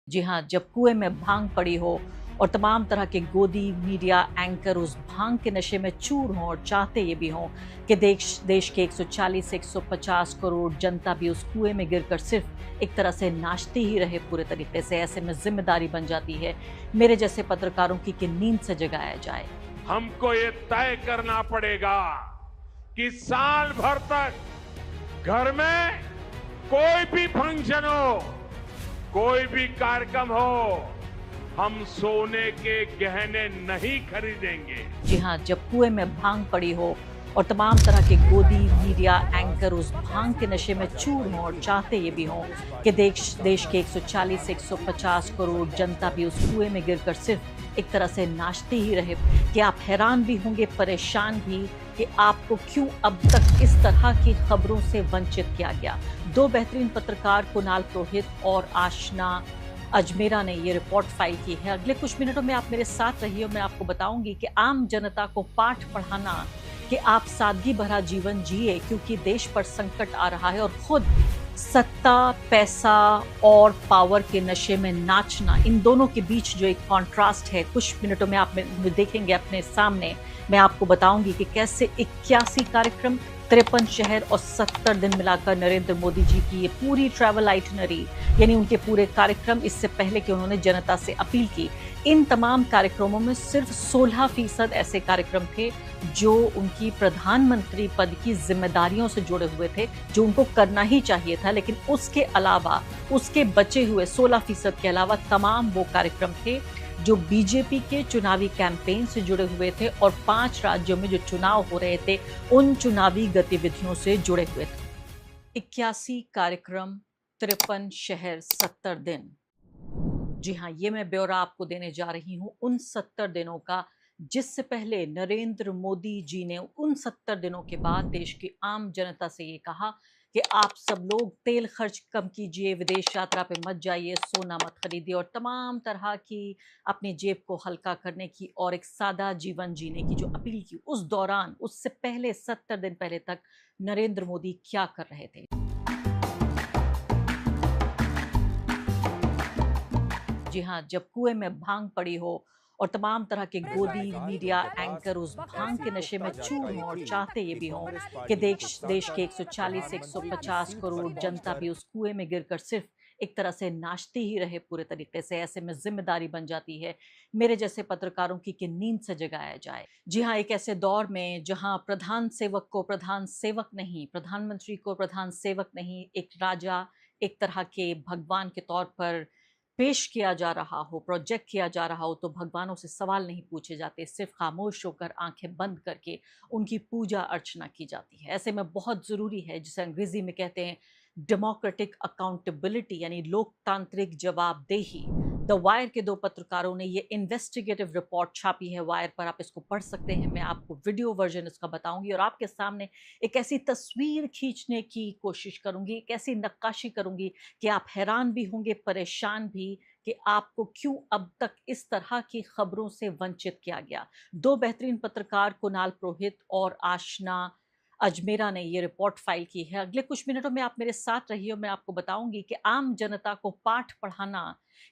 जी हाँ, जब कुएं में भांग पड़ी हो और तमाम तरह के गोदी मीडिया एंकर उस भांग के नशे में चूर हों और चाहते ये भी हों कि देश देश के 140 से 150 करोड़ जनता भी उस कुएं में गिरकर सिर्फ एक तरह से नाचती ही रहे पूरे तरीके से, ऐसे में जिम्मेदारी बन जाती है मेरे जैसे पत्रकारों की कि नींद से जगाया जाए। हमको ये तय करना पड़ेगा कि साल भर तक घर में कोई भी फंक्शन हो, कोई भी कार्यक्रम हो, हम सोने के गहने नहीं खरीदेंगे। जी हाँ, जब कुएं में भांग पड़ी हो और तमाम तरह के गोदी मीडिया एंकर उस भांग के नशे में चूर हों और चाहते ये भी हों कि देश के 140 से 150 करोड़ जनता भी उस कुएं में गिरकर सिर्फ एक तरह से नाचती ही रहे, कि आप हैरान भी होंगे, परेशान भी, कि आपको क्यों अब तक इस तरह की खबरों से वंचित किया गया। दो बेहतरीन पत्रकार कुणाल पुरोहित और आशना अजमेरा ने ये रिपोर्ट फाइल की है। अगले कुछ मिनटों में आप मेरे साथ रहिए और मैं आपको बताऊंगी कि आम जनता को पाठ पढ़ाना कि आप सादगी भरा जीवन जिए क्योंकि देश पर संकट आ रहा है, और खुद सत्ता, पैसा और पावर के नशे में नाचना, इन दोनों के बीच जो एक कॉन्ट्रास्ट है, कुछ मिनटों में आप देखेंगे अपने सामने। मैं आपको बताऊंगी कि कैसे 81 कार्यक्रम, 53 शहर और 70 दिन मिलाकर नरेंद्र मोदी जी की ये पूरी ट्रैवल आइटनरी, यानी उनके पूरे कार्यक्रम, इससे पहले कि उन्होंने जनता से अपील की, इन तमाम कार्यक्रमों में सिर्फ 16% ऐसे कार्यक्रम थे जो उनकी प्रधानमंत्री पद की जिम्मेदारियों से जुड़े हुए थे, जो उनको करना ही चाहिए था। लेकिन उसके अलावा, उसके बचे हुए 16% के अलावा तमाम वो कार्यक्रम थे जो बीजेपी के चुनावी कैंपेन से जुड़े हुए थे और 5 राज्यों में जो चुनाव हो रहे थे उन चुनावी गतिविधियों से जुड़े हुए थे। 81 कार्यक्रम, 53 शहर, 70 दिन। जी हाँ, ये मैं ब्यौरा आपको देने जा रही हूँ उन 70 दिनों का, जिससे पहले नरेंद्र मोदी जी ने उन 70 दिनों के बाद देश की आम जनता से ये कहा कि आप सब लोग तेल खर्च कम कीजिए, विदेश यात्रा पे मत जाइए, सोना मत खरीदिए, और तमाम तरह की अपनी जेब को हल्का करने की और एक सादा जीवन जीने की जो अपील की। उस दौरान, उससे पहले 70 दिन पहले तक नरेंद्र मोदी क्या कर रहे थे? जी हाँ, जब कुएं में भांग पड़ी हो और तमाम तरह के गोदी मीडिया एंकर उस भांग के नशे में चूर हों और चाहते ये भी हों कि देश के 140 से 150 करोड़ जनता भी उस कुएं में गिरकर सिर्फ एक तरह से नाचती ही रहे पूरे तरीके से, ऐसे में जिम्मेदारी बन जाती है मेरे जैसे पत्रकारों की कि नींद से जगाया जाए। जी हाँ, एक ऐसे दौर में जहां प्रधान सेवक को प्रधान सेवक नहीं, प्रधानमंत्री को प्रधान सेवक नहीं, एक राजा, एक तरह के भगवान के तौर पर पेश किया जा रहा हो, प्रोजेक्ट किया जा रहा हो, तो भगवानों से सवाल नहीं पूछे जाते, सिर्फ खामोश होकर आंखें बंद करके उनकी पूजा अर्चना की जाती है। ऐसे में बहुत ज़रूरी है, जिसे अंग्रेजी में कहते हैं डेमोक्रेटिक अकाउंटेबिलिटी, यानी लोकतांत्रिक जवाबदेही। द वायर के दो पत्रकारों ने ये इन्वेस्टिगेटिव रिपोर्ट छापी है वायर पर, आप इसको पढ़ सकते हैं। मैं आपको वीडियो वर्जन इसका बताऊंगी और आपके सामने एक ऐसी तस्वीर खींचने की कोशिश करूंगी, एक ऐसी नक्काशी करूंगी कि आप हैरान भी होंगे, परेशान भी, कि आपको क्यों अब तक इस तरह की खबरों से वंचित किया गया। दो बेहतरीन पत्रकार कुणाल पुरोहित और आशना अजमेरा ने ये रिपोर्ट फाइल की है। अगले कुछ मिनटों में आप मेरे साथ रहिए और मैं आपको बताऊंगी कि आम जनता को पाठ पढ़ाना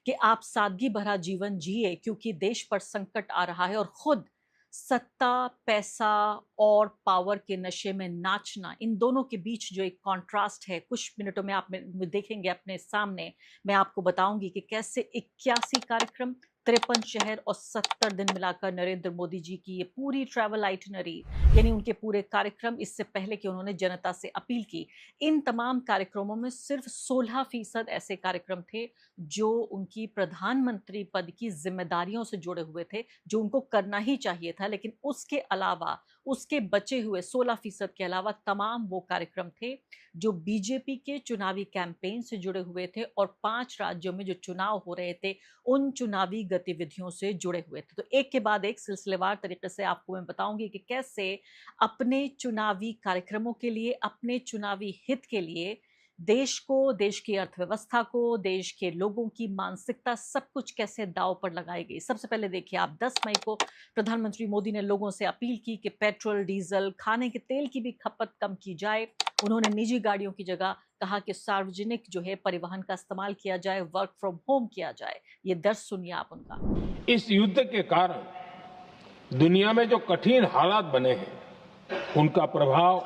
कि आप सादगी भरा जीवन जिए क्योंकि देश पर संकट आ रहा है, और खुद सत्ता, पैसा और पावर के नशे में नाचना, इन दोनों के बीच जो एक कॉन्ट्रास्ट है, कुछ मिनटों में आप देखेंगे अपने सामने। मैं आपको बताऊंगी कि कैसे 81 कार्यक्रम, 53 शहर और 70 दिन मिलाकर नरेंद्र मोदी जी की ये पूरी ट्रैवल आइटनरी, यानी उनके पूरे कार्यक्रम, इससे पहले कि उन्होंने जनता से अपील की, इन तमाम कार्यक्रमों में सिर्फ 16% ऐसे कार्यक्रम थे जो उनकी प्रधानमंत्री पद की जिम्मेदारियों से जुड़े हुए थे, जो उनको करना ही चाहिए था। लेकिन उसके अलावा, उसके बचे हुए 16% के अलावा तमाम वो कार्यक्रम थे जो बीजेपी के चुनावी कैंपेन से जुड़े हुए थे और 5 राज्यों में जो चुनाव हो रहे थे उन चुनावी गतिविधियों से जुड़े हुए थे। तो एक के बाद एक सिलसिलेवार तरीके से आपको मैं बताऊंगी कि कैसे अपने चुनावी कार्यक्रमों के लिए, अपने चुनावी हित के लिए देश को, देश की अर्थव्यवस्था को, देश के लोगों की मानसिकता सब कुछ कैसे दांव पर लगाई गई। सबसे पहले देखिए आप 10 मई को प्रधानमंत्री मोदी ने लोगों से अपील की कि पेट्रोल, डीजल, खाने के तेल की भी खपत कम की जाए। उन्होंने निजी गाड़ियों की जगह कहा कि सार्वजनिक जो है परिवहन का इस्तेमाल किया जाए, वर्क फ्रॉम होम किया जाए। ये दर्द सुनिए आप उनका। इस युद्ध के कारण दुनिया में जो कठिन हालात बने हैं उनका प्रभाव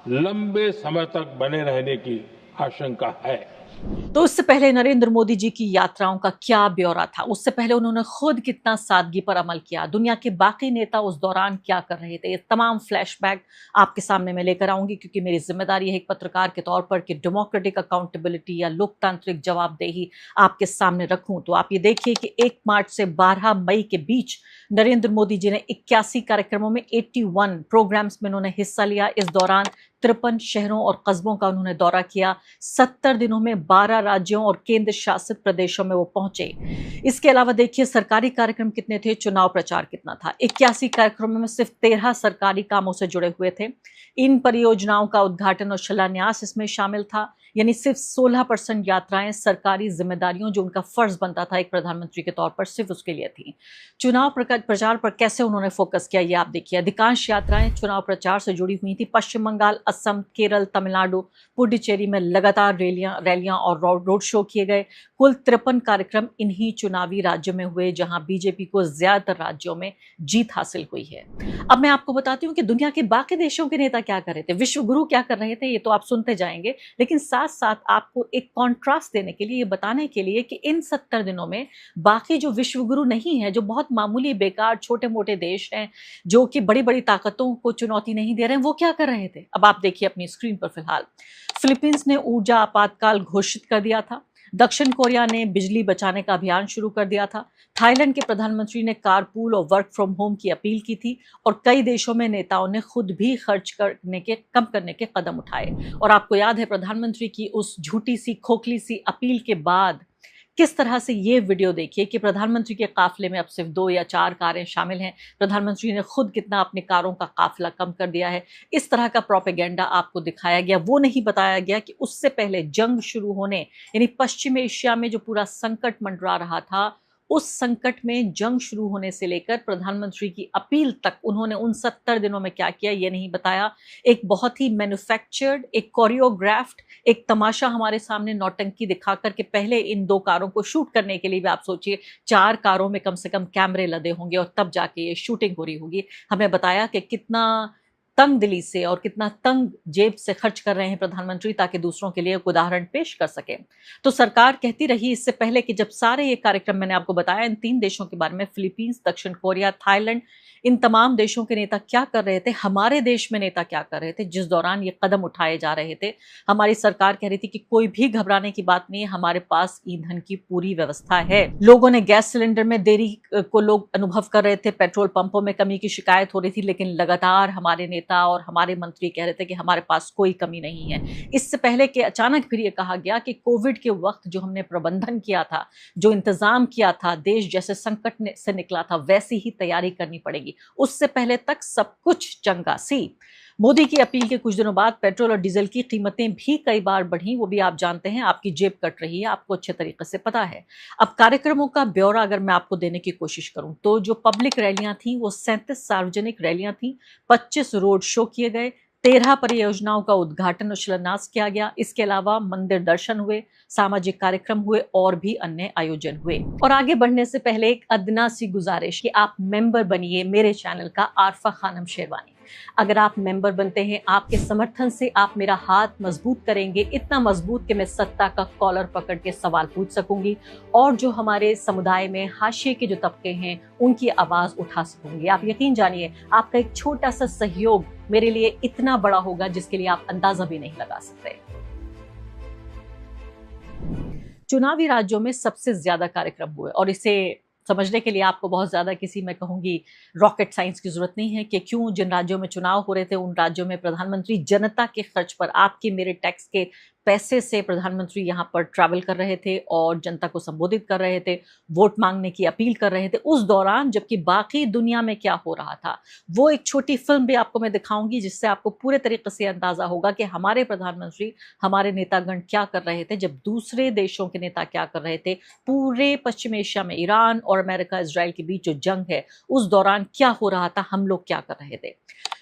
लंबे समय तक बने रहने की आशंका है। तो उससे पहले नरेंद्र मोदी जी की यात्राओं का क्या ब्यौरा था, उससे पहले उन्होंने खुद कितना सादगी पर अमल किया, दुनिया के बाकी नेता उस दौरान क्या कर रहे थे, ये तमाम फ्लैशबैक आपके सामने मैं लेकर आऊंगी, क्योंकि मेरी जिम्मेदारी है एक पत्रकार के तौर पर कि डेमोक्रेटिक अकाउंटेबिलिटी या लोकतांत्रिक जवाबदेही आपके सामने रखूं। तो आप ये देखिए कि 1 मार्च से 12 मई के बीच नरेंद्र मोदी जी ने 81 कार्यक्रमों में 81 प्रोग्राम्स में उन्होंने हिस्सा लिया। इस दौरान 53 शहरों और कस्बों का उन्होंने दौरा किया। 70 दिनों में 12 राज्यों और केंद्र शासित प्रदेशों में वो पहुंचे। इसके अलावा देखिए सरकारी कार्यक्रम कितने थे, चुनाव प्रचार कितना था। 81 कार्यक्रमों में सिर्फ 13 सरकारी कामों से जुड़े हुए थे। इन परियोजनाओं का उद्घाटन और शिलान्यास इसमें शामिल था। यानी सिर्फ 16% यात्राएं सरकारी जिम्मेदारियों जो उनका फर्ज बनता था एक प्रधानमंत्री के तौर पर, सिर्फ उसके लिए थी। चुनाव प्रचार पर कैसे उन्होंने फोकस किया ये आप देखिए। अधिकांश यात्राएं चुनाव प्रचार से जुड़ी हुई थी। पश्चिम बंगाल, असम, केरल, तमिलनाडु, पुडुचेरी में लगातार रैलियां और रोड शो किए गए। कुल 53 कार्यक्रम इन्हीं चुनावी राज्यों में हुए जहां बीजेपी को ज्यादातर राज्यों में जीत हासिल हुई है। अब मैं आपको बताती हूँ कि दुनिया के बाकी देशों के नेता क्या कर रहे थे, विश्व गुरु क्या कर रहे थे, ये तो आप सुनते जाएंगे, लेकिन साथ साथ आपको एक कॉन्ट्रास्ट देने के लिए, ये बताने के लिए कि इन 70 दिनों में बाकी जो विश्व गुरु नहीं है, जो बहुत मामूली बेकार छोटे मोटे देश हैं, जो कि बड़ी बड़ी ताकतों को चुनौती नहीं दे रहे हैं, वो क्या कर रहे थे। अब आप देखिए अपनी स्क्रीन पर। फिलहाल फिलीपींस ने ऊर्जा आपातकाल घोषित कर दिया था। दक्षिण कोरिया ने बिजली बचाने का अभियान शुरू कर दिया था। थाईलैंड के प्रधानमंत्री ने कारपूल और वर्क फ्रॉम होम की अपील की थी। और कई देशों में नेताओं ने खुद भी खर्च कम करने के कदम उठाए। और आपको याद है प्रधानमंत्री की उस झूठी सी खोखली सी अपील के बाद किस तरह से ये वीडियो देखिए कि प्रधानमंत्री के काफिले में अब सिर्फ 2 या 4 कारें शामिल हैं। प्रधानमंत्री ने खुद कितना अपने कारों का काफिला कम कर दिया है। इस तरह का प्रोपेगेंडा आपको दिखाया गया। वो नहीं बताया गया कि उससे पहले जंग शुरू होने, यानी पश्चिम एशिया में जो पूरा संकट मंडरा रहा था, उस संकट में जंग शुरू होने से लेकर प्रधानमंत्री की अपील तक उन्होंने उन 70 दिनों में क्या किया ये नहीं बताया। एक बहुत ही मैन्युफैक्चर्ड, एक कोरियोग्राफ्ड, एक तमाशा हमारे सामने नौटंकी दिखाकर के पहले इन 2 कारों को शूट करने के लिए भी आप सोचिए 4 कारों में कम से कम कैमरे लदे होंगे और तब जाके ये शूटिंग हो रही होगी। हमें बताया कि कितना तंग दिली से और कितना तंग जेब से खर्च कर रहे हैं प्रधानमंत्री ताकि दूसरों के लिए एक उदाहरण पेश कर सके। तो सरकार कहती रही इससे पहले कि जब सारे ये कार्यक्रम मैंने आपको बताया इन 3 देशों के बारे में, फिलीपींस, दक्षिण कोरिया, थाईलैंड, इन तमाम देशों के नेता क्या कर रहे थे, हमारे देश में नेता क्या कर रहे थे जिस दौरान ये कदम उठाए जा रहे थे। हमारी सरकार कह रही थी कि कोई भी घबराने की बात नहीं है, हमारे पास ईंधन की पूरी व्यवस्था है। लोगों ने गैस सिलेंडर में देरी को लोग अनुभव कर रहे थे, पेट्रोल पंपों में कमी की शिकायत हो रही थी, लेकिन लगातार हमारे नेता और हमारे मंत्री कह रहे थे कि हमारे पास कोई कमी नहीं है। इससे पहले कि अचानक फिर ये कहा गया कि कोविड के वक्त जो हमने प्रबंधन किया था, जो इंतजाम किया था, देश जैसे संकट से निकला था वैसी ही तैयारी करनी पड़ेगी। उससे पहले तक सब कुछ चंगा सी। मोदी की अपील के कुछ दिनों बाद पेट्रोल और डीजल की कीमतें भी कई बार बढ़ी। वो भी आप जानते हैं, आपकी जेब कट रही है, आपको अच्छे तरीके से पता है। अब कार्यक्रमों का ब्यौरा अगर मैं आपको देने की कोशिश करूं तो जो पब्लिक रैलियां थी वो 37 सार्वजनिक रैलियां थी, 25 रोड शो किए गए, 13 परियोजनाओं का उद्घाटन और शिलान्यास किया गया। इसके अलावा मंदिर दर्शन हुए, सामाजिक कार्यक्रम हुए और भी अन्य आयोजन हुए। और आगे बढ़ने से पहले एक अदना सी गुजारिश कि आप मेंबर बनिए मेरे चैनल का आरफा खानम शेरवानी। अगर आप मेंबर बनते हैं, आपके समर्थन से आप मेरा हाथ मजबूत करेंगे, इतना मजबूत कि मैं सत्ता का कॉलर पकड़ के सवाल पूछ सकूंगी और जो हमारे समुदाय में हाशिए के जो तबके हैं उनकी आवाज उठा सकूंगी। आप यकीन जानिए, आपका एक छोटा सा सहयोग मेरे लिए इतना बड़ा होगा जिसके लिए आप अंदाजा भी नहीं लगा सकते। चुनावी राज्यों में सबसे ज्यादा कार्यक्रम हुए और इसे समझने के लिए आपको बहुत ज्यादा किसी, मैं कहूंगी, रॉकेट साइंस की जरूरत नहीं है कि क्यों जिन राज्यों में चुनाव हो रहे थे उन राज्यों में प्रधानमंत्री जनता के खर्च पर, आपके मेरे टैक्स के पैसे से प्रधानमंत्री यहाँ पर ट्रैवल कर रहे थे और जनता को संबोधित कर रहे थे, वोट मांगने की अपील कर रहे थे उस दौरान, जबकि बाकी दुनिया में क्या हो रहा था वो एक छोटी फिल्म भी आपको मैं दिखाऊंगी, जिससे आपको पूरे तरीके से अंदाजा होगा कि हमारे प्रधानमंत्री, हमारे नेतागण क्या कर रहे थे जब दूसरे देशों के नेता क्या कर रहे थे। पूरे पश्चिम एशिया में ईरान और अमेरिका इजराइल के बीच जो जंग है उस दौरान क्या हो रहा था, हम लोग क्या कर रहे थे।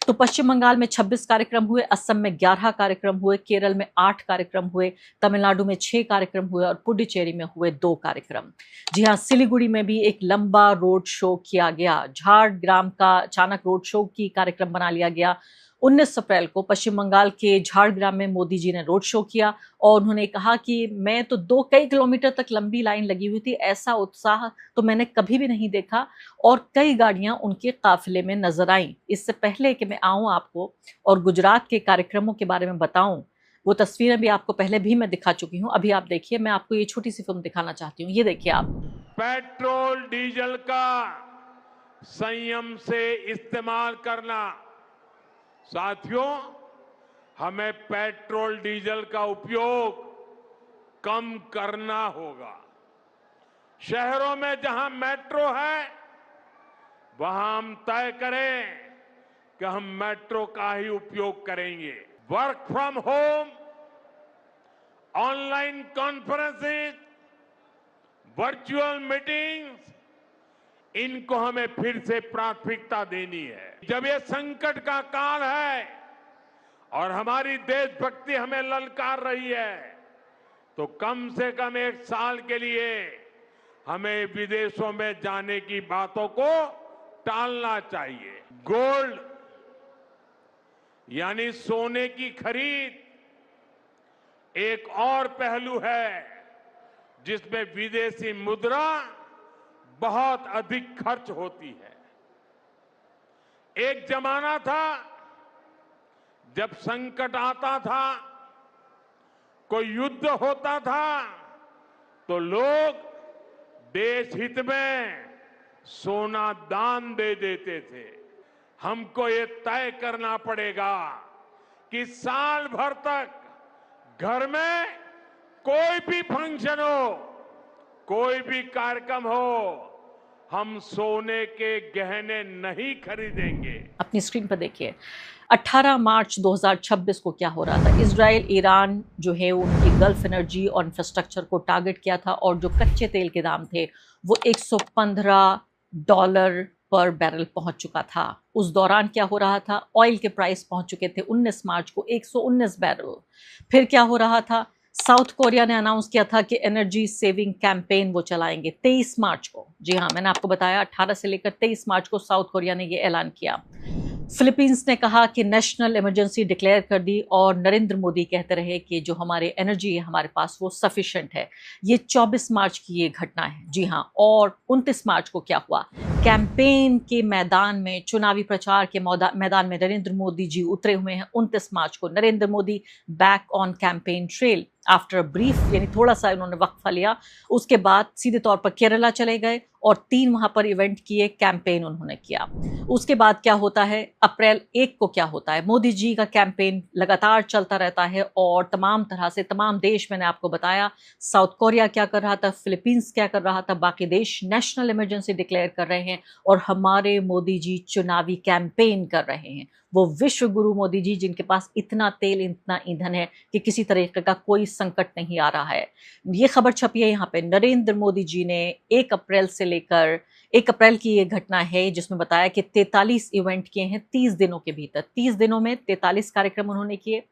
तो पश्चिम बंगाल में 26 कार्यक्रम हुए, असम में 11 कार्यक्रम हुए, केरल में 8 कार्यक्रम हुए, तमिलनाडु में 6 कार्यक्रम हुए और पुडुचेरी में हुए 2 कार्यक्रम। जी हाँ, सिलीगुड़ी में भी एक लंबा रोड शो किया गया। झारग्राम का अचानक रोड शो की कार्यक्रम बना लिया गया। 19 अप्रैल को पश्चिम बंगाल के झारग्राम में मोदी जी ने रोड शो किया और उन्होंने कहा कि मैं तो कई किलोमीटर तक लंबी लाइन लगी हुई थी, ऐसा उत्साह तो मैंने कभी भी नहीं देखा और कई गाड़ियां उनके काफिले में नजर आईं। इससे पहले कि मैं आऊं आपको और गुजरात के कार्यक्रमों के बारे में बताऊं, वो तस्वीरें भी आपको पहले भी मैं दिखा चुकी हूं। अभी आप देखिए, मैं आपको ये छोटी सी फिल्म दिखाना चाहती हूँ। ये देखिए आप। पेट्रोल डीजल का संयम से इस्तेमाल करना। साथियों, हमें पेट्रोल डीजल का उपयोग कम करना होगा। शहरों में जहां मेट्रो है वहां हम तय करें कि हम मेट्रो का ही उपयोग करेंगे। Work from home, online conferences, virtual meetings, इनको हमें फिर से प्राथमिकता देनी है। जब ये संकट का काल है और हमारी देशभक्ति हमें ललकार रही है, तो कम से कम 1 साल के लिए हमें विदेशों में जाने की बातों को टालना चाहिए। गोल्ड यानी सोने की खरीद एक और पहलू है जिसमें विदेशी मुद्रा बहुत अधिक खर्च होती है। एक जमाना था जब संकट आता था, कोई युद्ध होता था, तो लोग देश हित में सोना दान दे देते थे। हमको ये तय करना पड़ेगा कि साल भर तक घर में कोई भी फंक्शन हो, कोई भी कार्यक्रम हो, हम सोने के गहने नहीं खरीदेंगे। अपनी स्क्रीन पर देखिए, 18 मार्च 2026 को क्या हो रहा था। इजराइल ईरान जो है उनकी गल्फ एनर्जी और इंफ्रास्ट्रक्चर को टारगेट किया था और जो कच्चे तेल के दाम थे वो $115 पर बैरल पहुंच चुका था। उस दौरान क्या हो रहा था, ऑयल के प्राइस पहुंच चुके थे 19 मार्च को 119 बैरल। फिर क्या हो रहा था, साउथ कोरिया ने अनाउंस किया था कि एनर्जी सेविंग कैंपेन वो चलाएंगे 23 मार्च को। जी हाँ, मैंने आपको बताया 18 से लेकर 23 मार्च को साउथ कोरिया ने ये ऐलान किया। फिलीपींस ने कहा कि नेशनल इमरजेंसी डिक्लेयर कर दी और नरेंद्र मोदी कहते रहे कि जो हमारे एनर्जी है हमारे पास वो सफिशिएंट है। ये 24 मार्च की ये घटना है। जी हाँ, और 29 मार्च को क्या हुआ, कैंपेन के मैदान में, चुनावी प्रचार के मैदान में नरेंद्र मोदी जी उतरे हुए हैं। 29 मार्च को Narendra Modi back on campaign trail after brief, यानी थोड़ा सा उन्होंने वक्फा लिया। उसके बाद सीधे तौर पर केरला चले गए और 3 वहां पर इवेंट किए, कैंपेन उन्होंने किया। उसके बाद क्या होता है, अप्रैल 1 को क्या होता है, मोदी जी का कैंपेन लगातार चलता रहता है और तमाम तरह से तमाम देश, मैंने आपको बताया साउथ कोरिया क्या कर रहा था, फिलीपींस क्या कर रहा था, बाकी देश नेशनल इमरजेंसी डिक्लेयर कर रहे हैं और हमारे मोदी जी चुनावी कैंपेन कर रहे हैं। वो विश्व गुरु मोदी जी जिनके पास इतना तेल, इतना ईंधन है कि किसी तरीके का कोई संकट नहीं आ रहा है। ये खबर छपी है यहाँ पे, नरेंद्र मोदी जी ने 1 अप्रैल से लेकर 1 अप्रैल की ये घटना है जिसमें बताया कि 43 इवेंट किए हैं 30 दिनों के भीतर। 30 दिनों में 43 कार्यक्रम उन्होंने किए।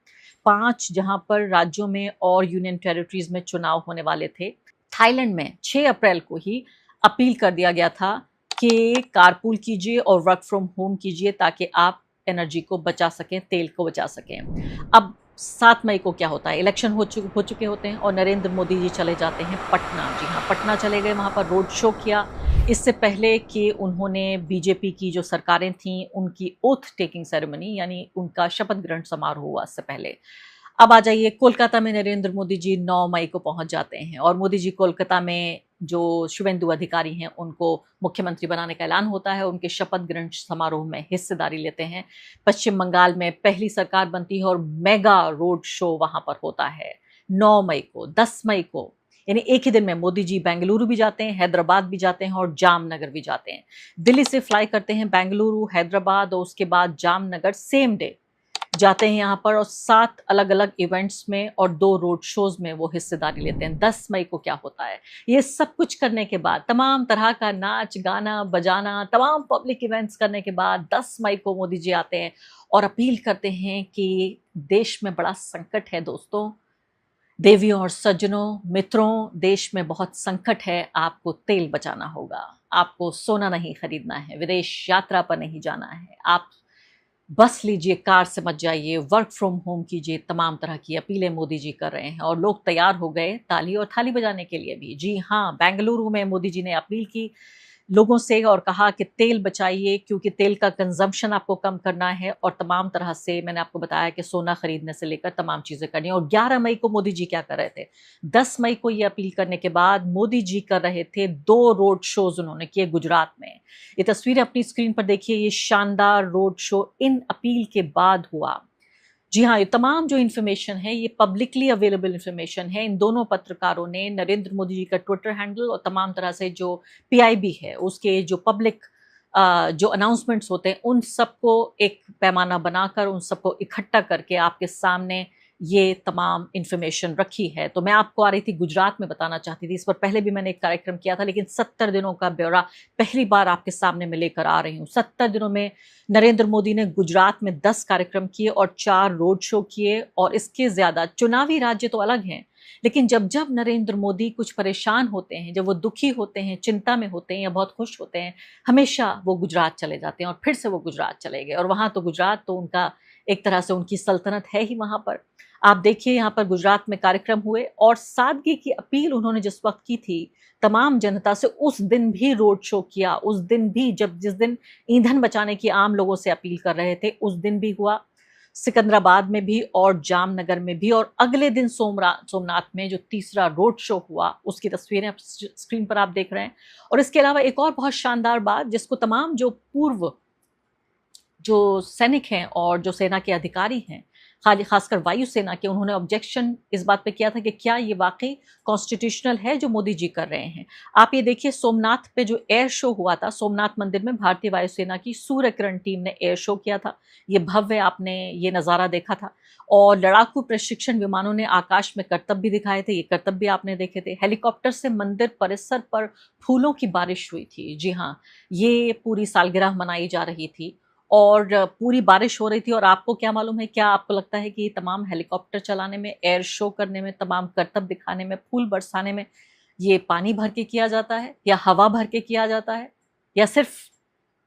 5 जहां पर राज्यों में और यूनियन टेरिटरीज में चुनाव होने वाले थे। थाईलैंड में 6 अप्रैल को ही अपील कर दिया गया था कि कारपूल कीजिए और वर्क फ्रॉम होम कीजिए ताकि आप एनर्जी को बचा सकें, तेल को बचा सकें। अब 7 मई को क्या होता है, इलेक्शन हो चुके होते हैं और नरेंद्र मोदी जी चले जाते हैं पटना। जी हाँ, पटना चले गए, वहाँ पर रोड शो किया। इससे पहले कि उन्होंने बीजेपी की जो सरकारें थीं उनकी ओथ टेकिंग सेरेमनी यानी उनका शपथ ग्रहण समारोह हुआ इससे पहले। अब आ जाइए, कोलकाता में नरेंद्र मोदी जी 9 मई को पहुंच जाते हैं और मोदी जी कोलकाता में जो शुभेंदु अधिकारी हैं उनको मुख्यमंत्री बनाने का ऐलान होता है। उनके शपथ ग्रहण समारोह में हिस्सेदारी लेते हैं। पश्चिम बंगाल में पहली सरकार बनती है और मेगा रोड शो वहां पर होता है। 9 मई को, 10 मई को, यानी एक ही दिन में मोदी जी बेंगलुरु भी जाते हैं, हैदराबाद भी जाते हैं और जामनगर भी जाते हैं। दिल्ली से फ्लाई करते हैं बेंगलुरु, हैदराबाद और उसके बाद जामनगर, सेम डे जाते हैं यहाँ पर और 7 अलग अलग इवेंट्स में और 2 रोड शोज में वो हिस्सेदारी लेते हैं। 10 मई को क्या होता है, ये सब कुछ करने के बाद, तमाम तरह का नाच गाना बजाना, तमाम पब्लिक इवेंट्स करने के बाद 10 मई को मोदी जी आते हैं और अपील करते हैं कि देश में बड़ा संकट है दोस्तों, देवियों और सज्जनों, मित्रों, देश में बहुत संकट है, आपको तेल बचाना होगा, आपको सोना नहीं खरीदना है, विदेश यात्रा पर नहीं जाना है, आप बस लीजिए, कार से मत जाइए, वर्क फ्रॉम होम कीजिए। तमाम तरह की अपीलें मोदी जी कर रहे हैं और लोग तैयार हो गए ताली और थाली बजाने के लिए भी। जी हाँ, बेंगलुरु में मोदी जी ने अपील की लोगों से और कहा कि तेल बचाइए क्योंकि तेल का कंजम्पशन आपको कम करना है और तमाम तरह से मैंने आपको बताया कि सोना खरीदने से लेकर तमाम चीज़ें करनी है। और 11 मई को मोदी जी क्या कर रहे थे, 10 मई को ये अपील करने के बाद मोदी जी कर रहे थे 2 रोड शोज उन्होंने किए गुजरात में। ये तस्वीरें अपनी स्क्रीन पर देखिए, ये शानदार रोड शो इन अपील के बाद हुआ। जी हाँ, ये तमाम जो इन्फॉर्मेशन है ये पब्लिकली अवेलेबल इन्फॉर्मेशन है। इन दोनों पत्रकारों ने नरेंद्र मोदी जी का ट्विटर हैंडल और तमाम तरह से जो पीआईबी है उसके जो पब्लिक जो अनाउंसमेंट्स होते हैं उन सबको एक पैमाना बनाकर उन सबको इकट्ठा करके आपके सामने ये तमाम इन्फॉर्मेशन रखी है। तो मैं आपको आ रही थी गुजरात में बताना चाहती थी, इस पर पहले भी मैंने एक कार्यक्रम किया था, लेकिन 70 दिनों का ब्यौरा पहली बार आपके सामने मैं लेकर आ रही हूँ। 70 दिनों में नरेंद्र मोदी ने गुजरात में 10 कार्यक्रम किए और 4 रोड शो किए और इसके ज्यादा। चुनावी राज्य तो अलग हैं, लेकिन जब जब नरेंद्र मोदी कुछ परेशान होते हैं, जब वो दुखी होते हैं, चिंता में होते हैं या बहुत खुश होते हैं, हमेशा वो गुजरात चले जाते हैं और फिर से वो गुजरात चले गए। और वहां तो गुजरात तो उनका एक तरह से उनकी सल्तनत है ही वहां पर। आप देखिए यहाँ पर गुजरात में कार्यक्रम हुए और सादगी की अपील उन्होंने जिस वक्त की थी तमाम जनता से, उस दिन भी रोड शो किया, उस दिन भी जिस दिन ईंधन बचाने की आम लोगों से अपील कर रहे थे उस दिन भी हुआ, सिकंदराबाद में भी और जामनगर में भी। और अगले दिन सोमनाथ में जो तीसरा रोड शो हुआ उसकी तस्वीरें स्क्रीन पर आप देख रहे हैं। और इसके अलावा एक और बहुत शानदार बात जिसको तमाम जो पूर्व जो सैनिक हैं और जो सेना के अधिकारी हैं, खासकर वायुसेना के, उन्होंने ऑब्जेक्शन इस बात पे किया था कि क्या ये वाकई कॉन्स्टिट्यूशनल है जो मोदी जी कर रहे हैं। आप ये देखिए, सोमनाथ पे जो एयर शो हुआ था, सोमनाथ मंदिर में भारतीय वायुसेना की सूर्य किरण टीम ने एयर शो किया था। ये भव्य आपने ये नज़ारा देखा था और लड़ाकू प्रशिक्षण विमानों ने आकाश में करतब भी दिखाए थे, ये करतब भी आपने देखे थे। हेलीकॉप्टर से मंदिर परिसर पर फूलों की बारिश हुई थी। जी हाँ, ये पूरी सालगिरह मनाई जा रही थी और पूरी बारिश हो रही थी। और आपको क्या मालूम है, क्या आपको लगता है कि तमाम हेलीकॉप्टर चलाने में, एयर शो करने में, तमाम करतब दिखाने में, फूल बरसाने में ये पानी भर के किया जाता है या हवा भर के किया जाता है या सिर्फ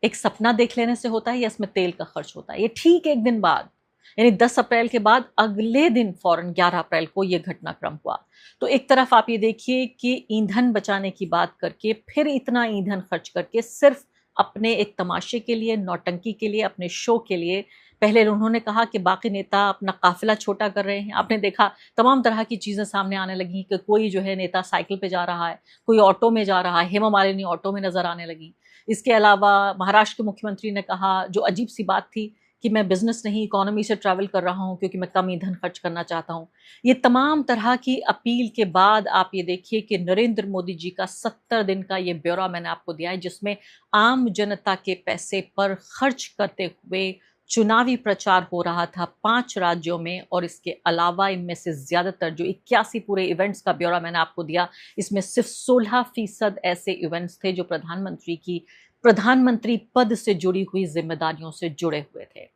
एक सपना देख लेने से होता है या इसमें तेल का खर्च होता है? ये ठीक एक दिन बाद, यानी 10 अप्रैल के बाद अगले दिन फौरन 11 अप्रैल को ये घटनाक्रम हुआ। तो एक तरफ आप ये देखिए कि ईंधन बचाने की बात करके फिर इतना ईंधन खर्च करके सिर्फ अपने एक तमाशे के लिए, नौटंकी के लिए, अपने शो के लिए। पहले उन्होंने कहा कि बाकी नेता अपना काफिला छोटा कर रहे हैं। आपने देखा तमाम तरह की चीजें सामने आने लगी कि कोई जो है नेता साइकिल पे जा रहा है, कोई ऑटो में जा रहा है, हेमा मालिनी ऑटो में नजर आने लगी। इसके अलावा महाराष्ट्र के मुख्यमंत्री ने कहा, जो अजीब सी बात थी, कि मैं बिजनेस नहीं इकोनॉमी से ट्रैवल कर रहा हूं क्योंकि मैं कम ईंधन खर्च करना चाहता हूं। ये तमाम तरह की अपील के बाद आप ये देखिए कि नरेंद्र मोदी जी का 70 दिन का ये ब्यौरा मैंने आपको दिया है, जिसमें आम जनता के पैसे पर खर्च करते हुए चुनावी प्रचार हो रहा था 5 राज्यों में। और इसके अलावा इनमें से ज्यादातर जो 81 पूरे इवेंट्स का ब्यौरा मैंने आपको दिया, इसमें सिर्फ 16% ऐसे इवेंट्स थे जो प्रधानमंत्री पद से जुड़ी हुई जिम्मेदारियों से जुड़े हुए थे।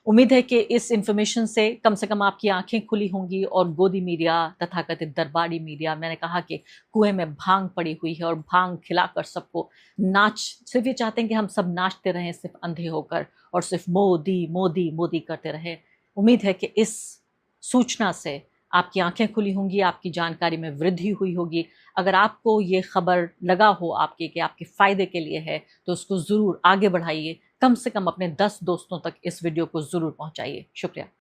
उम्मीद है कि इस इंफॉर्मेशन से कम आपकी आंखें खुली होंगी और गोदी मीडिया, तथाकथित दरबारी मीडिया, मैंने कहा कि कुएं में भांग पड़ी हुई है और भांग खिलाकर सबको सिर्फ ये चाहते हैं कि हम सब नाचते रहें सिर्फ अंधे होकर और सिर्फ मोदी मोदी मोदी करते रहें। उम्मीद है कि इस सूचना से आपकी आंखें खुली होंगी, आपकी जानकारी में वृद्धि हुई होगी। अगर आपको ये खबर लगा हो आपके कि आपके फ़ायदे के लिए है तो उसको ज़रूर आगे बढ़ाइए। कम से कम अपने 10 दोस्तों तक इस वीडियो को ज़रूर पहुंचाइए। शुक्रिया।